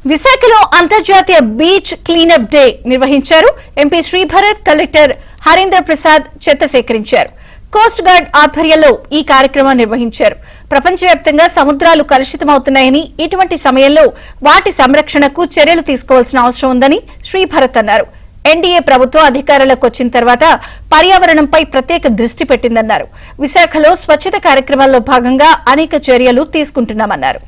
విశాఖలో అంతర్జాతీయ beach cleanup day నిర్వహించారు. ఎంపీ శ్రీభరత్, కలెక్టర్ హరీందర్ ప్రసాద్ చెత్త సేకరించారు. కోస్ట్ గార్డ్ ఆధ్వర్యంలో ఈ కార్యక్రమం నిర్వహించారు. ప్రపంచవ్యాప్తంగా సముద్రాలు కలుషితమవుతున్నాయని, ఇటువంటి సమయంలో వాటి సంరక్షణకు చర్యలు తీసుకోవాల్సిన అవసరం ఉందని శ్రీభరత్ అన్నారు. ఎన్డీఏ ప్రభుత్వం అధికారంలోకి వచ్చిన తర్వాత పర్యావరణంపై ప్రత్యేక దృష్టి పెట్టిందన్నారు. విశాఖలో స్వచ్ఛత కార్యక్రమాల్లో భాగంగా అనేక చర్యలు తీసుకుంటున్నామన్నారు.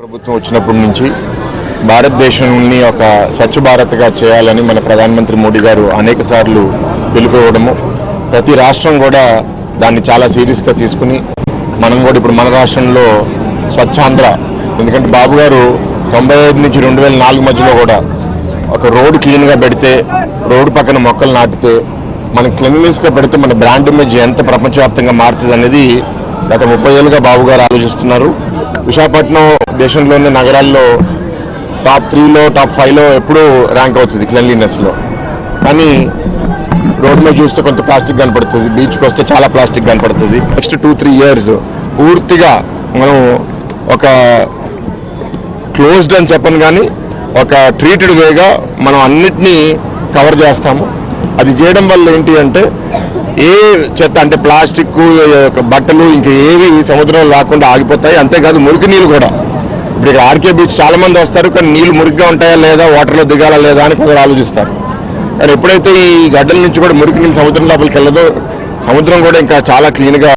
ప్రభుత్వం వచ్చినప్పటి నుంచి భారతదేశాన్ని ఒక స్వచ్ఛ భారత్గా చేయాలని మన ప్రధానమంత్రి మోడీ గారు అనేక సార్లు పిలుపుకోవడము, ప్రతి రాష్ట్రం కూడా దాన్ని చాలా సీరియస్గా తీసుకుని మనం కూడా ఇప్పుడు మన రాష్ట్రంలో స్వచ్ఛాంధ్ర, ఎందుకంటే బాబు గారు 95 నుంచి 2004 మధ్యలో కూడా ఒక రోడ్డు క్లీన్గా పెడితే, రోడ్డు పక్కన మొక్కలు నాటితే, మన క్లీన్లీనెస్గా పెడితే మన బ్రాండ్ ఇమేజ్ ఎంత ప్రపంచవ్యాప్తంగా మారుతుంది అనేది గత 30 ఏళ్ళుగా బాబు గారు ఆలోచిస్తున్నారు. విశాఖపట్నం దేశంలోని నగరాల్లో టాప్ 3లో టాప్ 5లో ఎప్పుడూ ర్యాంక్ అవుతుంది క్లీన్లీనెస్లో. కానీ రోడ్డు మీద చూస్తే కొంత ప్లాస్టిక్ కనపడుతుంది, బీచ్కి వస్తే చాలా ప్లాస్టిక్ కనపడుతుంది. నెక్స్ట్ 2-3 ఇయర్స్ పూర్తిగా మనం ఒక క్లోజ్డ్ అని చెప్పను కానీ ఒక ట్రీటెడ్ వేగా మనం అన్నిటినీ కవర్ చేస్తాము. అది చేయడం వల్ల ఏంటి అంటే ఏ చెత్త అంటే ప్లాస్టిక్, బట్టలు ఇంకా ఏవి సముద్రంలో రాకుండా ఆగిపోతాయి. అంతేకాదు మురికి నీళ్ళు కూడా. ఇప్పుడు ఇక్కడ ఆర్కే బీచ్ చాలా మంది వస్తారు, కానీ నీళ్ళు మురికిగా ఉంటాయా లేదా, వాటర్లో దిగాలా లేదా అని కొందరు ఆలోచిస్తారు. కానీ ఎప్పుడైతే ఈ గడ్డల నుంచి కూడా మురికి నీళ్ళు సముద్రం లోపలికి వెళ్ళదో, సముద్రం కూడా ఇంకా చాలా క్లీన్గా